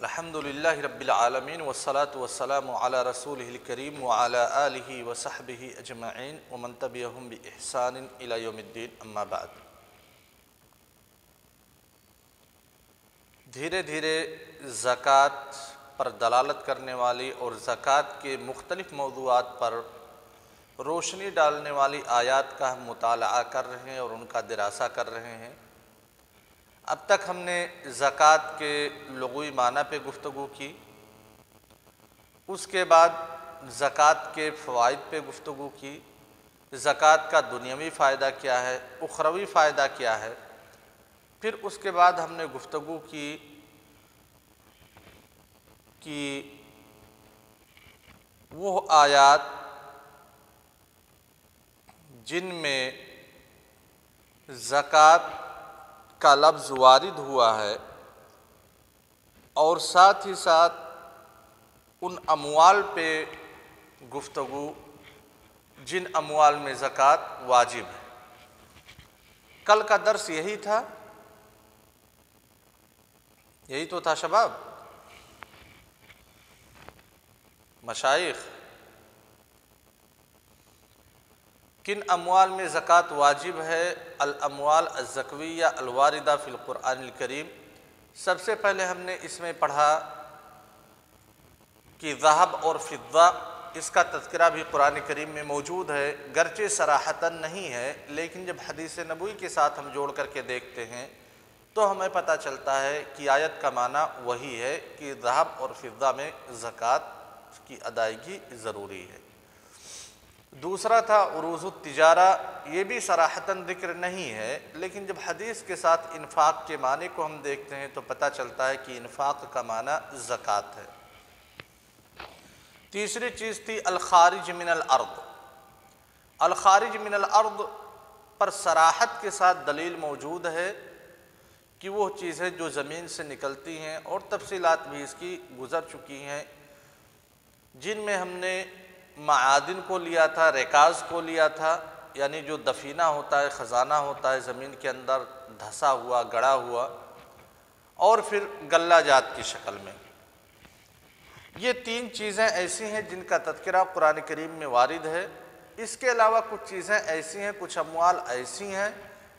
الحمدللہ رب العالمین والصلاة والسلام علی رسولہ الکریم وعلی آلہ وصحبہ اجمعین ومن تبعہم بإحسان الی یوم الدین اما بعد۔ دھیرے دھیرے زکوٰۃ پر دلالت کرنے والی اور زکوٰۃ کے مختلف موضوعات پر روشنی ڈالنے والی آیات کا ہم مطالعہ کر رہے ہیں اور ان کا دراسہ کر رہے ہیں۔ اب تک ہم نے زکوٰۃ کے لغوی معنی پہ گفتگو کی، اس کے بعد زکوٰۃ کے فوائد پہ گفتگو کی، زکوٰۃ کا دنیاوی فائدہ کیا ہے، اخروی فائدہ کیا ہے، پھر اس کے بعد ہم نے گفتگو کی کہ وہ آیات جن میں زکوٰۃ کا لفظ وارد ہوا ہے اور ساتھ ہی ساتھ ان اموال پہ گفتگو جن اموال میں زکوٰۃ واجب ہے۔ کل کا درس یہی تھا، یہی تو تھا شباب مشائخ، کن اموال میں زکوٰۃ واجب ہے؟ الاموال الزکویہ الواردہ فی القرآن الکریم۔ سب سے پہلے ہم نے اس میں پڑھا کہ ذہب اور فضہ، اس کا تذکرہ بھی قرآن کریم میں موجود ہے، گرچہ صراحتاً نہیں ہے، لیکن جب حدیث نبوی کے ساتھ ہم جوڑ کر کے دیکھتے ہیں تو ہمیں پتہ چلتا ہے کہ آیت کا معنی وہی ہے کہ ذہب اور فضہ میں زکوٰۃ کی ادائیگی ضروری ہے۔ دوسرا تھا عروض التجارہ، یہ بھی صراحتاً ذکر نہیں ہے، لیکن جب حدیث کے ساتھ انفاق کے معنی کو ہم دیکھتے ہیں تو پتہ چلتا ہے کہ انفاق کا معنی زکوٰۃ ہے۔ تیسری چیز تھی الخارج من الارض۔ الخارج من الارض پر صراحت کے ساتھ دلیل موجود ہے کہ وہ چیزیں جو زمین سے نکلتی ہیں، اور تفصیلات بھی اس کی گزر چکی ہیں، جن میں ہم نے معادن کو لیا تھا، ریکاز کو لیا تھا، یعنی جو دفینہ ہوتا ہے، خزانہ ہوتا ہے زمین کے اندر دھسا ہوا، گڑا ہوا، اور پھر غلہ جات کی شکل میں۔ یہ تین چیزیں ایسی ہیں جن کا تذکرہ قرآن کریم میں وارد ہے۔ اس کے علاوہ کچھ چیزیں ایسی ہیں، کچھ اموال ایسی ہیں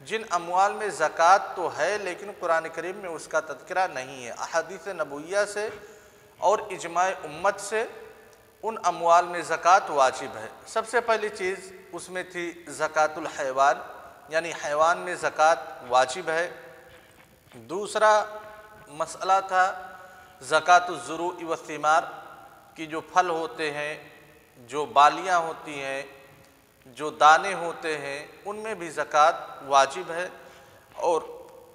جن اموال میں زکوٰۃ تو ہے لیکن قرآن کریم میں اس کا تذکرہ نہیں ہے۔ احادیث نبویہ سے اور اجماع امت سے ان اموال میں زکوٰۃ واجب ہے۔ سب سے پہلی چیز اس میں تھی زکوٰۃ الحیوان، یعنی حیوان میں زکوٰۃ واجب ہے۔ دوسرا مسئلہ تھا زکوٰۃ الزروع والثمار، کی جو پھل ہوتے ہیں، جو بالیاں ہوتی ہیں، جو دانے ہوتے ہیں، ان میں بھی زکوٰۃ واجب ہے۔ اور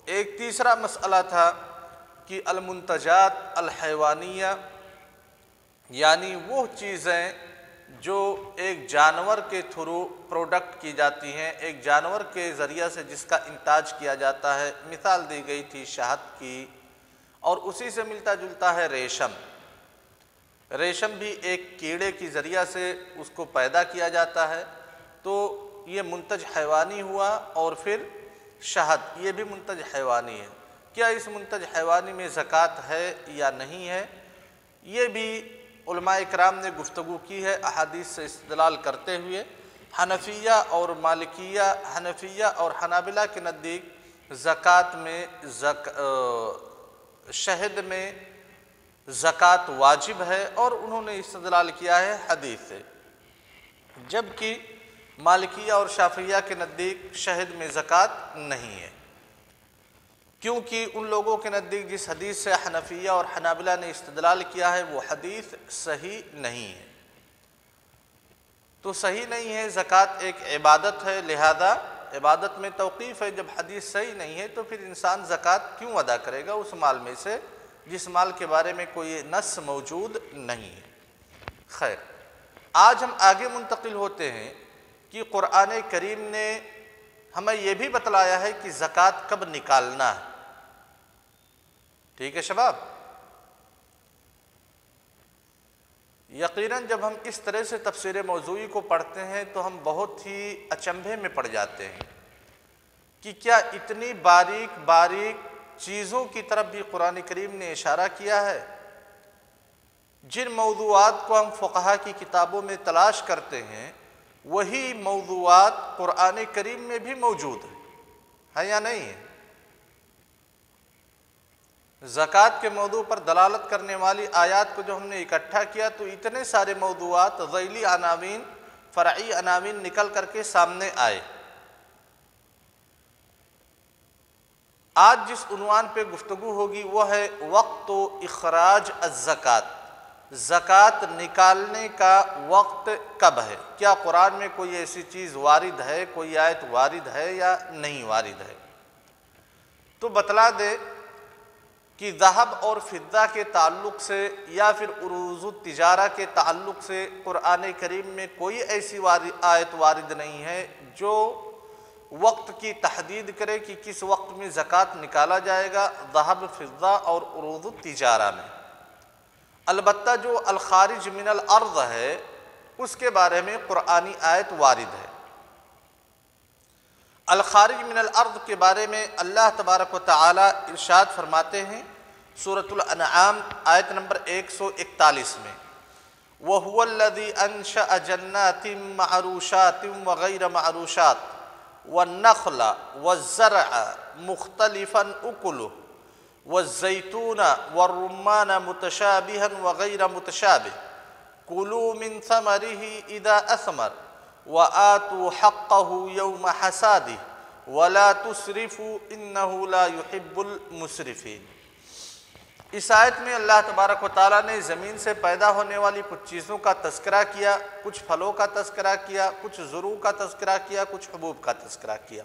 ایک تیسرا مسئلہ تھا کہ المنتجات الحیوانیہ، یعنی وہ چیزیں جو ایک جانور کے تھرو پروڈکٹ کی جاتی ہیں، ایک جانور کے ذریعہ سے جس کا انتاج کیا جاتا ہے۔ مثال دی گئی تھی شہد کی، اور اسی سے ملتا جلتا ہے ریشم۔ ریشم بھی ایک کیڑے کی ذریعہ سے اس کو پیدا کیا جاتا ہے، تو یہ منتج حیوانی ہوا، اور پھر شہد یہ بھی منتج حیوانی ہے۔ کیا اس منتج حیوانی میں زکوٰۃ ہے یا نہیں ہے؟ یہ بھی علماء کرام نے گفتگو کی ہے احادیث سے استدلال کرتے ہوئے۔ حنفیہ اور مالکیہ، حنفیہ اور حنابلہ کے نزدیک زکوٰۃ میں شہد میں زکوٰۃ واجب ہے، اور انہوں نے استدلال کیا ہے حدیث سے، جبکہ مالکیہ اور شافعیہ کے نزدیک شہد میں زکوٰۃ نہیں ہے، کیونکہ ان لوگوں کے نزدیک جس حدیث سے حنفیہ اور حنابلہ نے استدلال کیا ہے وہ حدیث صحیح نہیں ہے۔ تو صحیح نہیں ہے، زکوٰۃ ایک عبادت ہے، لہذا عبادت میں توقیف ہے۔ جب حدیث صحیح نہیں ہے تو پھر انسان زکوٰۃ کیوں ادا کرے گا اس مال میں سے جس مال کے بارے میں کوئی نص موجود نہیں ہے؟ خیر، آج ہم آگے منتقل ہوتے ہیں کہ قرآن کریم نے ہمیں یہ بھی بتلایا ہے کہ زکوٰۃ کب نکالنا ہے۔ ٹھیک ہے شباب؟ یقیناً جب ہم اس طرح سے تفسیر موضوعی کو پڑھتے ہیں تو ہم بہت ہی اچنبھے میں پڑ جاتے ہیں کہ کیا اتنی باریک باریک چیزوں کی طرف بھی قرآن کریم نے اشارہ کیا ہے؟ جن موضوعات کو ہم فقہا کی کتابوں میں تلاش کرتے ہیں وہی موضوعات قرآن کریم میں بھی موجود ہے یا نہیں ہے؟ زکوٰۃ کے موضوع پر دلالت کرنے والی آیات کو جو ہم نے اکٹھا کیا تو اتنے سارے موضوعات ذیلی عناوین، فرعی عناوین نکل کر کے سامنے آئے۔ آج جس عنوان پہ گفتگو ہوگی وہ ہے وقت و اخراج الزکوٰۃ، زکوٰۃ نکالنے کا وقت کب ہے؟ کیا قرآن میں کوئی ایسی چیز وارد ہے، کوئی آیت وارد ہے یا نہیں وارد ہے؟ تو بتلا دے کہ ذہب اور فضہ کے تعلق سے یا پھر عروض التجارہ کے تعلق سے قرآن کریم میں کوئی ایسی آیت وارد نہیں ہے جو وقت کی تحدید کرے کہ کس وقت میں زکوٰۃ نکالا جائے گا ذہب، فضہ اور عروض التجارہ میں۔ البتہ جو الخارج من الارض ہے اس کے بارے میں قرآنی آیت وارد ہے۔ الخارج من الارض کے بارے میں اللہ تبارک و تعالی ارشاد فرماتے ہیں سورۃ الانعام آیت نمبر 141 میں، وَهُوَ الَّذِي أَنشَأَ جَنَّاتٍ مَعْرُوشَاتٍ وَغَيْرَ مَعْرُوشَاتٍ وَالنَّخْلَ وَالزَّرْعَ مُخْتَلِفًا أُكُلُهُ وَالزَّيْتُونَ وَالرُّمَّانَ مُتَشَابِهًا وَغَيْرَ مُتَشَابِهٍ كُلُوا مِن ثَمَرِهِ إِذَا أَثْمَرَ وَآتُوا حَقَّهُ يَوْمَ حَصَادِهِ وَلَا تُسْرِفُوا إِنَّهُ لَا يُحِبُّ الْمُسْرِفِينَ۔ اس آیت میں اللہ تبارک و تعالیٰ نے زمین سے پیدا ہونے والی کچھ چیزوں کا تذکرہ کیا، کچھ پھلوں کا تذکرہ کیا، کچھ زروع کا تذکرہ کیا، کچھ حبوب کا تذکرہ کیا۔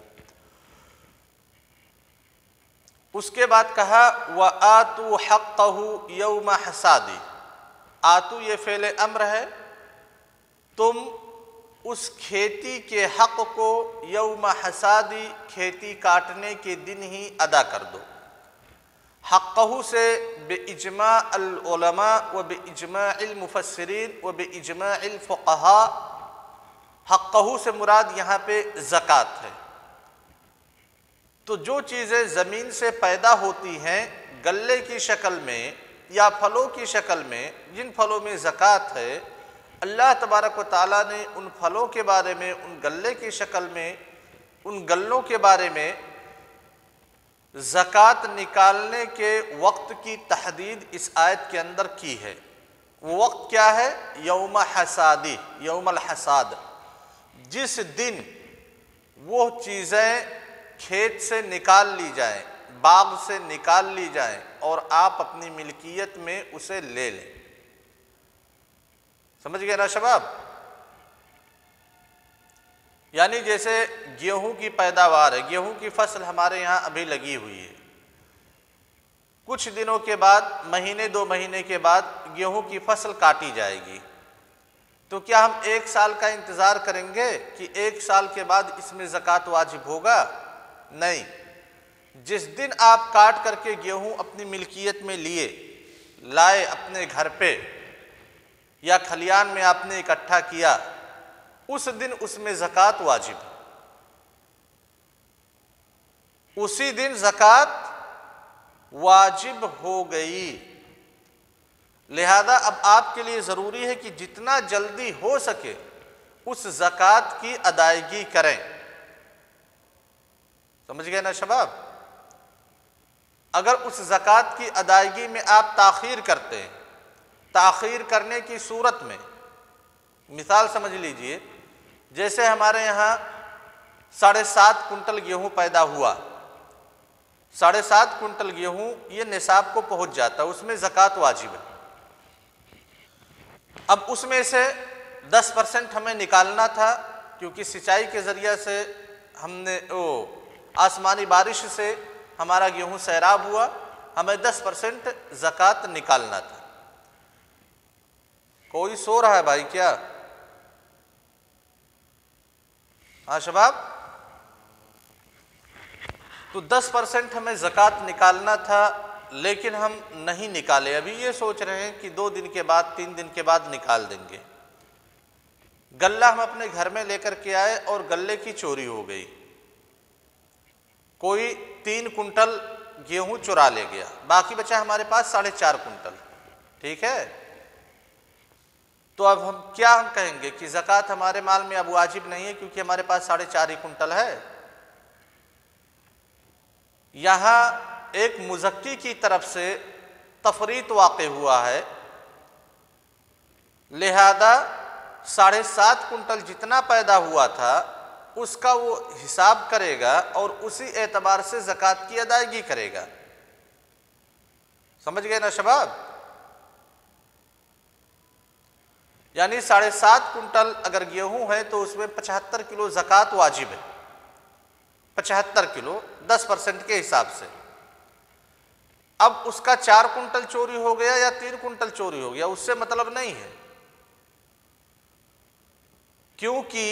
اس کے بعد کہا وَآتُوا حَقَّهُ يَوْمَ حَصَادِهِ، آتو یہ فعل امر ہے، تم اس کھیتی کے حق کو یوم حصادی، کھیتی کاٹنے کے دن ہی ادا کر دو۔ حقہ سے باجماع العلماء و باجماع المفسرین و باجماع الفقہاء، حقہ سے مراد یہاں پہ زکوٰۃ ہے۔ تو جو چیزیں زمین سے پیدا ہوتی ہیں گلے کی شکل میں یا پھلوں کی شکل میں، جن پھلوں میں زکوٰۃ ہے، اللہ تبارک و تعالیٰ نے ان پھلوں کے بارے میں، ان گلے کی شکل میں، ان گلوں کے بارے میں زکوٰۃ نکالنے کے وقت کی تحدید اس آیت کے اندر کی ہے۔ وہ وقت کیا ہے؟ یوم حصادی، یوم الحصاد، جس دن وہ چیزیں کھیت سے نکال لی جائیں، باغ سے نکال لی جائیں اور آپ اپنی ملکیت میں اسے لے لیں۔ سمجھ گئے نا شباب؟ یعنی جیسے گیہوں کی پیداوار ہے، گیہوں کی فصل ہمارے یہاں ابھی لگی ہوئی ہے، کچھ دنوں کے بعد، مہینے دو مہینے کے بعد گیہوں کی فصل کاٹی جائے گی، تو کیا ہم 1 سال کا انتظار کریں گے کہ 1 سال کے بعد اس میں زکوٰۃ واجب ہوگا؟ نہیں، جس دن آپ کاٹ کر کے گیہوں اپنی ملکیت میں لائے اپنے گھر پہ یا کھلیان میں آپ نے اکٹھا کیا، اس دن اس میں زکوٰۃ واجب ہے، اسی دن زکوٰۃ واجب ہو گئی۔ لہذا اب آپ کے لیے ضروری ہے کہ جتنا جلدی ہو سکے اس زکوٰۃ کی ادائیگی کریں۔ سمجھ گئے نا شباب؟ اگر اس زکوٰۃ کی ادائیگی میں آپ تاخیر کرتے ہیں، تاخیر کرنے کی صورت میں مثال سمجھ لیجئے، جیسے ہمارے یہاں 7.5 کنٹل گیہوں پیدا ہوا، 7.5 کنٹل گیہوں یہ نصاب کو پہنچ جاتا ہے، اس میں زکوٰۃ واجب ہے۔ اب اس میں سے 10% ہمیں نکالنا تھا، کیونکہ سینچائی کے ذریعے سے ہم نے آسمانی بارش سے ہمارا گیہوں سیراب ہوا، ہمیں 10% زکوٰۃ نکالنا تھا۔ کوئی سو رہا ہے بھائی کیا؟ ہاں شباب، تو 10% ہمیں زکوٰۃ نکالنا تھا، لیکن ہم نہیں نکالے، ابھی یہ سوچ رہے ہیں کہ 2 دن کے بعد 3 دن کے بعد نکال دیں گے۔ غلہ ہم اپنے گھر میں لے کر کے آئے اور غلے کی چوری ہو گئی، کوئی 3 کنٹل گیہوں چرا لے گیا، باقی بچا ہمارے پاس 4.5 کنٹل، ٹھیک ہے؟ تو اب ہم کیا کہیں گے کہ زکوٰۃ ہمارے مال میں اب واجب نہیں ہے کیونکہ ہمارے پاس 4.5 کنٹل ہے؟ یہاں ایک مزکی کی طرف سے تفریط واقع ہوا ہے، لہذا 7.5 کنٹل جتنا پیدا ہوا تھا اس کا وہ حساب کرے گا اور اسی اعتبار سے زکوٰۃ کی ادائیگی کرے گا۔ سمجھ گئے نا شباب؟ یعنی 7.5 کنٹل اگر گیہوں ہے تو اس میں 75 کلو زکوٰۃ واجب ہے، 75 کلو 10% کے حساب سے۔ اب اس کا 4 کنٹل چوری ہو گیا یا 3 کنٹل چوری ہو گیا اس سے مطلب نہیں ہے، کیونکہ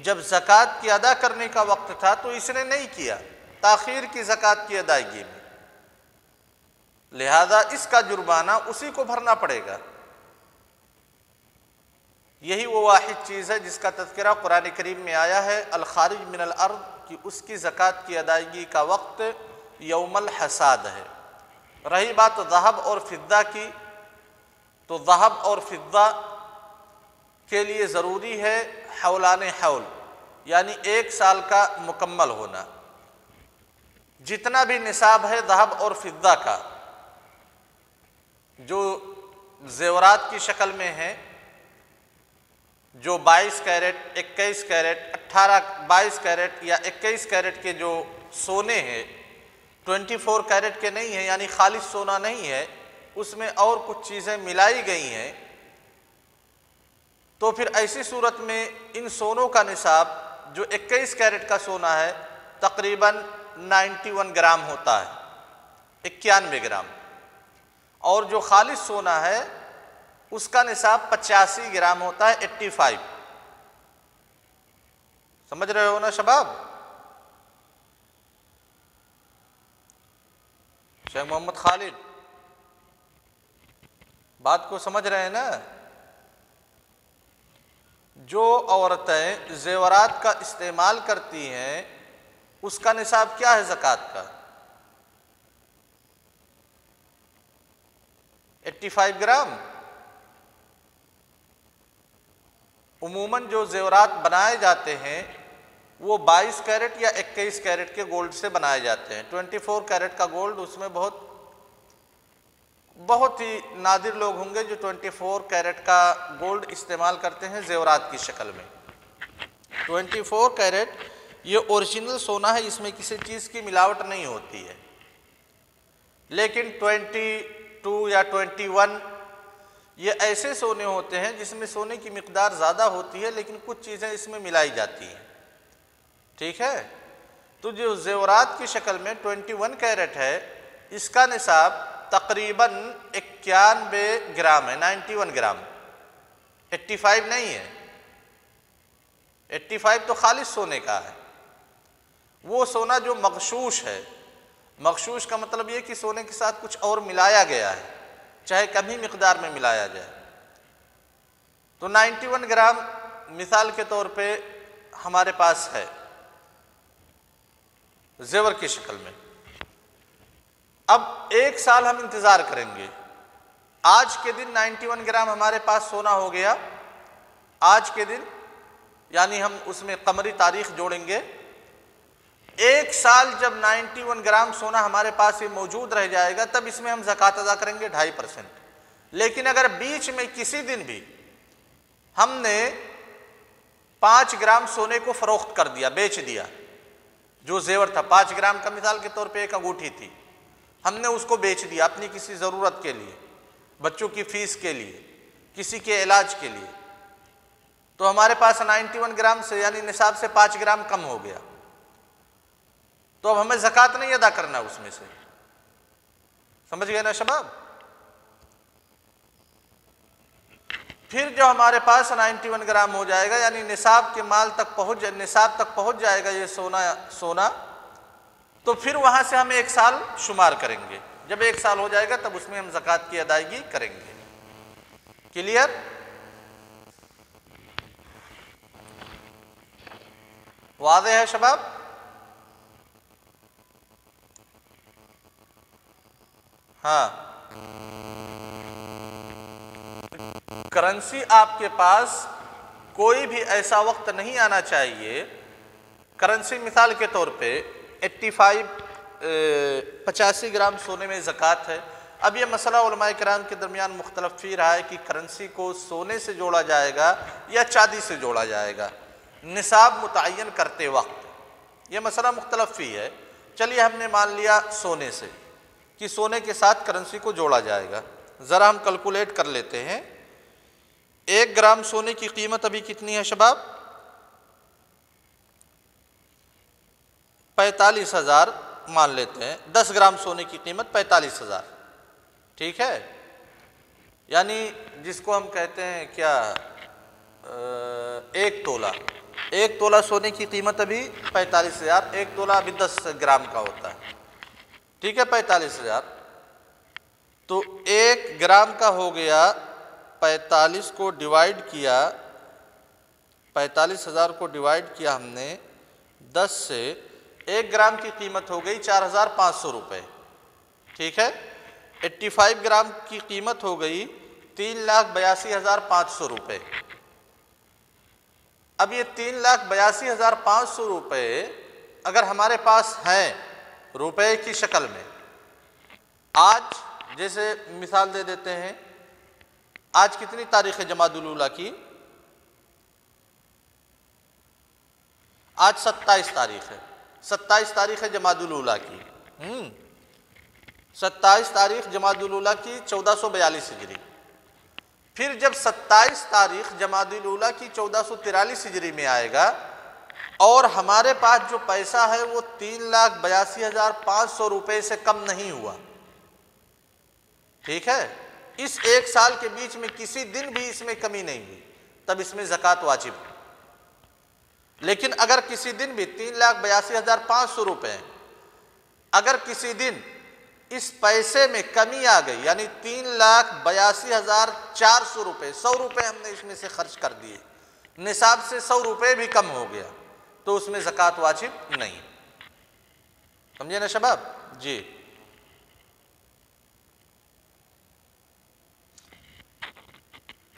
جب زکوٰۃ کی ادا کرنے کا وقت تھا تو اس نے نہیں کیا، تاخیر کی زکوٰۃ کی ادائیگی میں، لہذا اس کا جرمانہ اسی کو بھرنا پڑے گا۔ یہی وہ واحد چیز ہے جس کا تذکرہ قرآن کریم میں آیا ہے، الخارج من الارض، کہ اس کی زکوٰۃ کی ادائیگی کا وقت یوم الحصاد ہے۔ رہی بات ذہب اور فضہ کی، تو ذہب اور فضہ کے لیے ضروری ہے حولان حول، یعنی 1 سال کا مکمل ہونا۔ جتنا بھی نصاب ہے ذہب اور فضہ کا جو زیورات کی شکل میں ہے، جو 22 کیرٹ، 21 کیرٹ، 22 کیرٹ یا 21 کیرٹ کے جو سونے ہیں، 24 کیرٹ کے نہیں ہیں، یعنی خالص سونا نہیں ہے، اس میں اور کچھ چیزیں ملائی گئی ہیں، تو پھر ایسی صورت میں ان سونوں کا نصاب جو 21 کیرٹ کا سونا ہے تقریباً 91 گرام ہوتا ہے، 91 گرام، اور جو خالص سونا ہے اس کا نصاب 85 گرام ہوتا ہے، 85۔ سمجھ رہے ہو نا شباب؟ شیخ محمد خالد بات کو سمجھ رہے ہیں نا؟ جو عورتیں زیورات کا استعمال کرتی ہیں اس کا نصاب کیا ہے زکوٰۃ کا؟ 85 گرام۔ عموماً جو زیورات بنائے جاتے ہیں وہ 22 کیرٹ یا 21 کیرٹ کے گولڈ سے بنائے جاتے ہیں۔ 24 کیرٹ کا گولڈ اس میں بہت ہی نادر لوگ ہوں گے جو 24 کیرٹ کا گولڈ استعمال کرتے ہیں زیورات کی شکل میں۔ 24 کیرٹ یہ اوریجنل سونا ہے، اس میں کسی چیز کی ملاوٹ نہیں ہوتی ہے، لیکن 22 یا 21 یہ ایسے سونے ہوتے ہیں جس میں سونے کی مقدار زیادہ ہوتی ہے لیکن کچھ چیزیں اس میں ملائی جاتی ہیں، ٹھیک ہے؟ تو جو زیورات کی شکل میں 21 کیرٹ ہے اس کا نصاب تقریباً 91 گرام ہے، 91 گرام، 85 نہیں ہے۔ 85 تو خالص سونے کا ہے، وہ سونا جو مغشوش ہے۔ مغشوش کا مطلب یہ کہ سونے کے ساتھ کچھ اور ملایا گیا ہے، چاہے کم ہی مقدار میں ملایا جائے۔ تو 91 گرام مثال کے طور پہ ہمارے پاس ہے زیور کی شکل میں۔ اب 1 سال ہم انتظار کریں گے، آج کے دن 91 گرام ہمارے پاس سونا ہو گیا، آج کے دن یعنی ہم اس میں قمری تاریخ جوڑیں گے۔ 1 سال جب 91 گرام سونا ہمارے پاس یہ موجود رہ جائے گا تب اس میں ہم زکوٰۃ ادا کریں گے 2.5%۔ لیکن اگر بیچ میں کسی دن بھی ہم نے 5 گرام سونے کو فروخت کر دیا، بیچ دیا، جو زیور تھا 5 گرام کا، مثال کے طور پہ ایک انگوٹھی تھی، ہم نے اس کو بیچ دیا اپنی کسی ضرورت کے لیے، بچوں کی فیس کے لیے، کسی کے علاج کے لیے، تو ہمارے پاس 91 گرام سے یعنی نصاب سے 5 گرام کم ہو گیا، تو اب ہمیں زکوٰۃ نہیں ادا کرنا اس میں سے۔ سمجھ گئے نا شباب؟ پھر جو ہمارے پاس 91 گرام ہو جائے گا یعنی نصاب کے مال تک نصاب تک پہنچ جائے گا یہ سونا، تو پھر وہاں سے ہم 1 سال شمار کریں گے۔ جب 1 سال ہو جائے گا تب اس میں ہم زکوٰۃ کی ادائیگی کریں گے۔ کلیئر؟ واضح ہے شباب؟ ہاں کرنسی آپ کے پاس کوئی بھی ایسا وقت نہیں آنا چاہیے. کرنسی مثال کے طور پہ 85 گرام سونے میں زکوٰۃ ہے. اب یہ مسئلہ علماء کرام کے درمیان مختلف فی رہا ہے کہ کرنسی کو سونے سے جوڑا جائے گا یا چاندی سے جوڑا جائے گا نصاب متعین کرتے وقت. یہ مسئلہ مختلف فی ہے. چلیے ہم نے مان لیا سونے سے کہ سونے کے ساتھ کرنسی کو جوڑا جائے گا. ذرا ہم کیلکولیٹ کر لیتے ہیں. 1 گرام سونے کی قیمت ابھی کتنی ہے شباب؟ 45,000 مان لیتے ہیں. 10 گرام سونے کی قیمت 45,000. ٹھیک ہے، یعنی جس کو ہم کہتے ہیں کیا 1 تولہ. 1 تولہ سونے کی قیمت ابھی 45,000. 1 تولہ ابھی 10 گرام کا ہوتا ہے. ٹھیک ہے، 45,000. تو 1 گرام کا ہو گیا 45 کو ڈیوائیڈ کیا، 45,000 کو ڈیوائیڈ کیا ہم نے 10 سے. 1 گرام کی قیمت ہو گئی 4,500 روپے. ٹھیک ہے، 85 گرام کی قیمت ہو گئی 3,82,500 روپے. اب یہ 3,82,500 روپے اگر ہمارے پاس ہیں روپے کی شکل میں، آج جیسے مثال دے دیتے ہیں، آج کتنی تاریخ ہے جمادی الاولیٰ کی؟ آج 27 تاریخ ہے. 27 تاریخ ہے جمادی الاولیٰ کی. 27 تاریخ جمادی الاولیٰ کی 1442 ہجری. پھر جب 27 تاریخ جمادی الاولیٰ کی 1443 ہجری میں آئے گا اور ہمارے پاس جو پیسہ ہے وہ 3,82,500 روپے سے کم نہیں ہوا. ٹھیک ہے، اس 1 سال کے بیچ میں کسی دن بھی اس میں کمی نہیں ہوئی، تب اس میں زکوٰۃ واجب ہے. لیکن اگر کسی دن بھی 3,82,500 روپے، اگر کسی دن اس پیسے میں کمی آ گئی، یعنی 3,82,400 روپے، 100 روپے ہم نے اس میں سے خرچ کر دیے، نصاب سے 100 روپے بھی کم ہو گیا، تو اس میں زکوٰۃ واجب نہیں. سمجھے نا شباب؟ جی.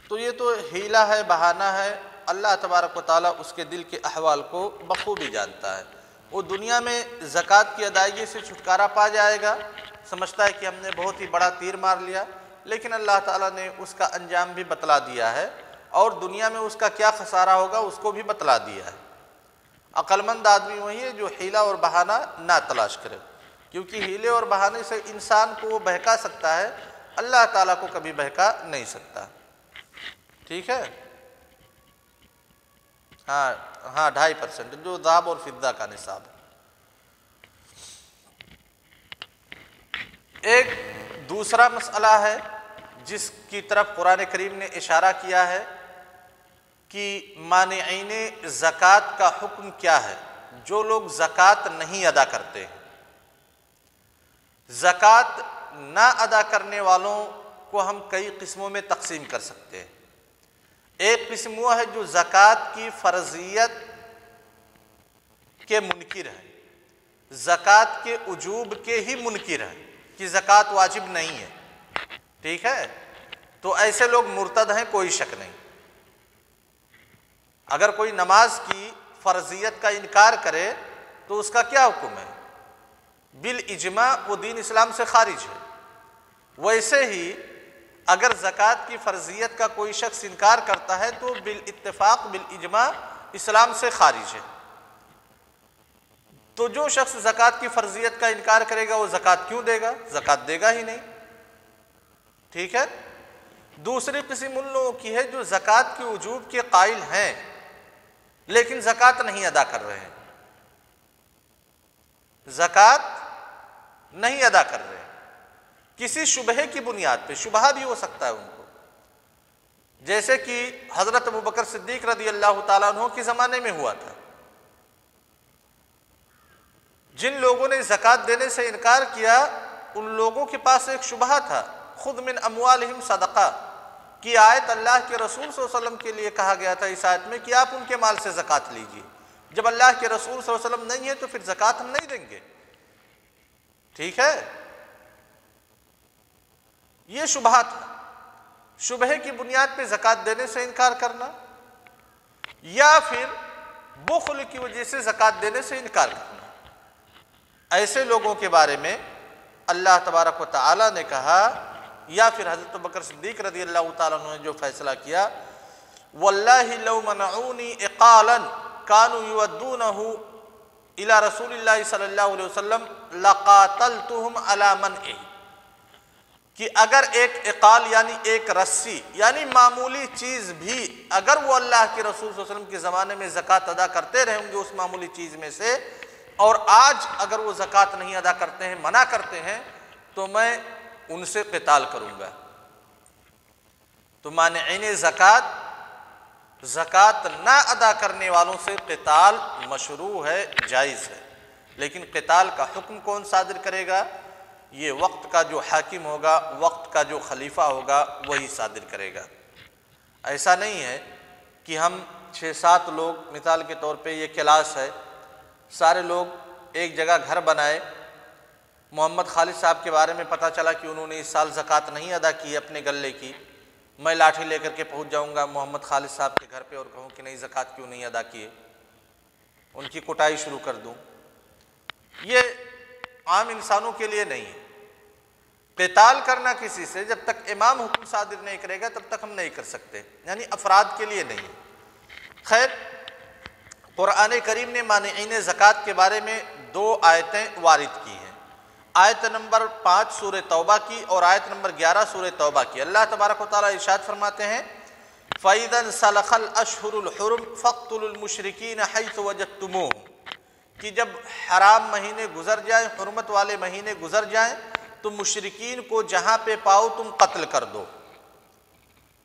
تو یہ تو حیلہ ہے، بہانہ ہے. اللہ تبارک و تعالیٰ اس کے دل کے احوال کو بخوبی جانتا ہے. وہ دنیا میں زکوٰۃ کی ادائیگی سے چھٹکارا پا جائے گا، سمجھتا ہے کہ ہم نے بہت ہی بڑا تیر مار لیا، لیکن اللہ تعالیٰ نے اس کا انجام بھی بتلا دیا ہے اور دنیا میں اس کا کیا خسارہ ہوگا اس کو بھی بتلا دیا ہے. عقل مند آدمی وہی ہے جو حیلہ اور بہانہ نہ تلاش کرے، کیونکہ حیلے اور بہانے سے انسان کو وہ بہکا سکتا ہے، اللہ تعالیٰ کو کبھی بہکا نہیں سکتا. ٹھیک ہے، ہاں 2.5% جو ذهب اور فضہ کا نصاب ہے. ایک دوسرا مسئلہ ہے جس کی طرف قرآن کریم نے اشارہ کیا ہے کہ مانعین زکوٰۃ کا حکم کیا ہے. جو لوگ زکوٰۃ نہیں ادا کرتے ہیں، زکوٰۃ نہ ادا کرنے والوں کو ہم کئی قسموں میں تقسیم کر سکتے ہیں. ایک قسم وہ ہے جو زکوٰۃ کی فرضیت کے منکر ہے، زکوٰۃ کے وجوب کے ہی منکر ہے کہ زکوٰۃ واجب نہیں ہے. ٹھیک ہے، تو ایسے لوگ مرتد ہیں، کوئی شک نہیں. اگر کوئی نماز کی فرضیت کا انکار کرے تو اس کا کیا حکم ہے؟ بالاجماع وہ دین اسلام سے خارج ہے. ویسے ہی اگر زکوٰۃ کی فرضیت کا کوئی شخص انکار کرتا ہے تو بالاتفاق بالاجماع اسلام سے خارج ہے. تو جو شخص زکوٰۃ کی فرضیت کا انکار کرے گا وہ زکوٰۃ کیوں دے گا؟ زکوٰۃ دے گا ہی نہیں. ٹھیک ہے. دوسری قسم ان لوگوں کی ہے جو زکوٰۃ کے وجوب کے قائل ہیں لیکن زکوٰۃ نہیں ادا کر رہے ہیں، زکوٰۃ نہیں ادا کر رہے ہیں کسی شبہے کی بنیاد پہ. شبہہ بھی ہو سکتا ہے ان کو، جیسے کہ حضرت ابوبکر صدیق رضی اللہ تعالیٰ عنہ کے زمانے میں ہوا تھا. جن لوگوں نے زکوٰۃ دینے سے انکار کیا ان لوگوں کے پاس ایک شبہہ تھا، خذ من اموالہم صدقہ کی آیت اللہ کے رسول صلی اللہ علیہ وسلم کے لیے کہا گیا تھا اس آیت میں کہ آپ ان کے مال سے زکوٰۃ لیجیے. جب اللہ کے رسول صلی اللہ علیہ وسلم نہیں ہے تو پھر زکوٰۃ ہم نہیں دیں گے. ٹھیک ہے، یہ شبہہ تھا. شبہے کی بنیاد پہ زکوٰۃ دینے سے انکار کرنا، یا پھر بخل کی وجہ سے زکوٰۃ دینے سے انکار کرنا، ایسے لوگوں کے بارے میں اللہ تبارک و تعالی نے کہا، یا پھر حضرت ابوبکر صدیق رضی اللہ تعالیٰ عنہ نے جو فیصلہ کیا، واللہ لو منعونی اقالا کانوا یودونہ الی رسول اللہ صلی اللہ علیہ وسلم لقاتلتہم علی منعہ، کہ اگر ایک اقال یعنی ایک رسی یعنی معمولی چیز بھی اگر وہ اللہ کے رسول صلی اللہ علیہ وسلم کے زمانے میں زکوٰۃ ادا کرتے رہیں گے اس معمولی چیز میں سے، اور آج اگر وہ زکوٰۃ نہیں ادا کرتے ہیں، منع کرتے ہیں، تو میں ان سے قتال کروں گا۔ تو مانعین زکوٰۃ نہ ادا کرنے والوں سے قتال مشروع ہے، جائز ہے، لیکن قتال کا حکم کون صادر کرے گا؟ یہ وقت کا جو حاکم ہوگا، وقت کا جو خلیفہ ہوگا، وہی صادر کرے گا۔ ایسا نہیں ہے کہ ہم 6-7 لوگ، مثال کے طور پہ یہ کلاس ہے، سارے لوگ ایک جگہ گھر بنائے، محمد خالد صاحب کے بارے میں پتہ چلا کہ انہوں نے اس سال زکوٰۃ نہیں ادا کی اپنے غلے کی، میں لاٹھی لے کر کے پہنچ جاؤں گا محمد خالد صاحب کے گھر پہ اور کہوں کہ نہیں زکوٰۃ کیوں نہیں ادا کیے، ان کی کٹائی شروع کر دوں۔ یہ عام انسانوں کے لیے نہیں ہے۔ قتال کرنا کسی سے جب تک امام حکم صادر نہیں کرے گا تب تک ہم نہیں کر سکتے، یعنی افراد کے لیے نہیں۔ خیر، قرآن کریم نے مانعین زکوٰۃ کے بارے میں 2 آیتیں وارد کی ہیں، آیت نمبر 5 سورہ توبہ کی اور آیت نمبر 11 سورہ توبہ کی۔ اللہ تبارک و تعالیٰ ارشاد فرماتے ہیں فَإِذَا انْسَلَخَ الْأَشْهُرُ الْحُرُمُ فَاقْتُلُوا الْمُشْرِكِينَ حَيْثُ وَجَدتُّمُوهُمْ، کہ جب حرام مہینے گزر جائیں، حرمت والے مہینے گزر جائیں، تو مشرکین کو جہاں پہ پاؤ تم قتل کر دو۔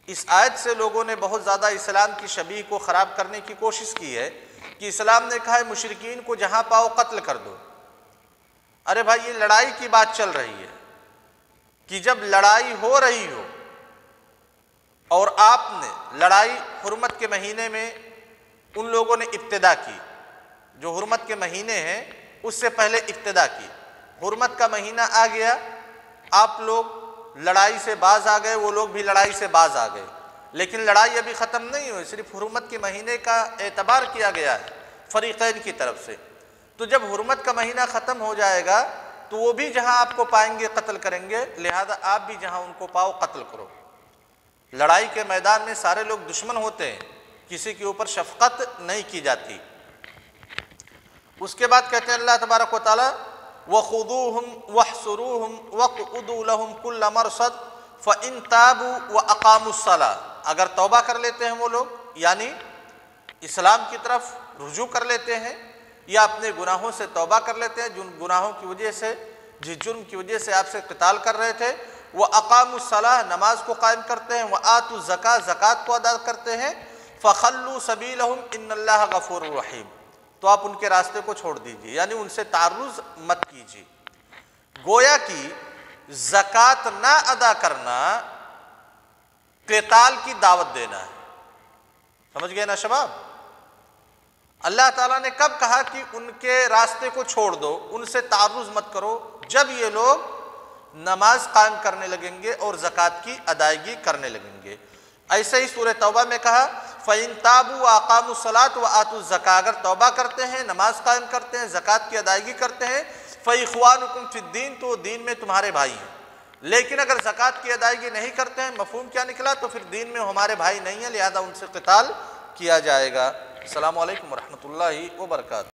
اس آیت سے لوگوں نے بہت زیادہ اسلام کی شبیہ کو خراب کرنے کی کوشش کی ہے کہ اسلام نے کہا ہے مشرکین کو جہاں پاؤ قتل کر دو۔ ارے بھائی، یہ لڑائی کی بات چل رہی ہے کہ جب لڑائی ہو رہی ہو اور آپ نے لڑائی حرمت کے مہینے میں ان لوگوں نے ابتدا کی، جو حرمت کے مہینے ہیں اس سے پہلے ابتدا کی، حرمت کا مہینہ آ گیا، آپ لوگ لڑائی سے باز آ گئے، وہ لوگ بھی لڑائی سے باز آ گئے، لیکن لڑائی ابھی ختم نہیں ہوئی، صرف حرمت کے مہینے کا اعتبار کیا گیا ہے فریقین کی طرف سے۔ تو جب حرمت کا مہینہ ختم ہو جائے گا تو وہ بھی جہاں آپ کو پائیں گے قتل کریں گے، لہذا آپ بھی جہاں ان کو پاؤ قتل کرو۔ لڑائی کے میدان میں سارے لوگ دشمن ہوتے ہیں، کسی کے اوپر شفقت نہیں کی جاتی۔ اس کے بعد کہتے ہیں اللہ تبارک و تعالیٰ وَخُذُوهُمْ وَاحْصُرُوهُمْ وَاقْعُدُوا لَهُمْ كُلَّ مَرْصَدٍ فَإِن تَابُوا وَأَقَامُوا الصَّلَاةَ، اگر توبہ کر لیتے ہیں وہ لوگ، یعنی اسلام کی طرف رجوع کر لیتے ہیں یا اپنے گناہوں سے توبہ کر لیتے ہیں، جن گناہوں کی وجہ سے، جس جرم کی وجہ سے آپ سے قتال کر رہے تھے، وَأَقَامُوا الصَّلَاةَ، نماز کو قائم کرتے ہیں، وَآتُوا الزَّكَاةَ، زکوٰۃ کو ادا کرتے ہیں، فَخَلُّوا سَبِيلَهُمْ إِنَّ اللَّهَ غَفُورٌ رَحِيمٌ، تو آپ ان کے راستے کو چھوڑ دیجئے، یعنی ان سے تعرض مت کیجیے۔ گویا کہ زکوٰۃ نہ ادا کرنا قتال کی دعوت دینا ہے، سمجھ گئے نا شباب؟ اللہ تعالیٰ نے کب کہا کہ ان کے راستے کو چھوڑ دو، ان سے تعرض مت کرو؟ جب یہ لوگ نماز قائم کرنے لگیں گے اور زکوٰۃ کی ادائیگی کرنے لگیں گے۔ ایسے ہی سورہ توبہ میں کہا فَإِن تَابُوا وَأَقَامُوا الصَّلَاةَ وَآتُوا الزَّكَاةَ، اگر توبہ کرتے ہیں، نماز قائم کرتے ہیں، زکوٰۃ کی ادائیگی کرتے ہیں، فَإِخْوَانُكُمْ فِي الدِّينِ، تو دین میں تمہارے بھائی ہیں۔ لیکن اگر زکوٰۃ کی ادائیگی نہیں کرتے ہیں، مفہوم کیا نکلا؟ تو پھر دین میں ہمارے بھائی نہیں ہیں، لہذا ان سے قتال کیا جائے گا۔ السلام علیکم ورحمۃ اللہ وبرکاتہ۔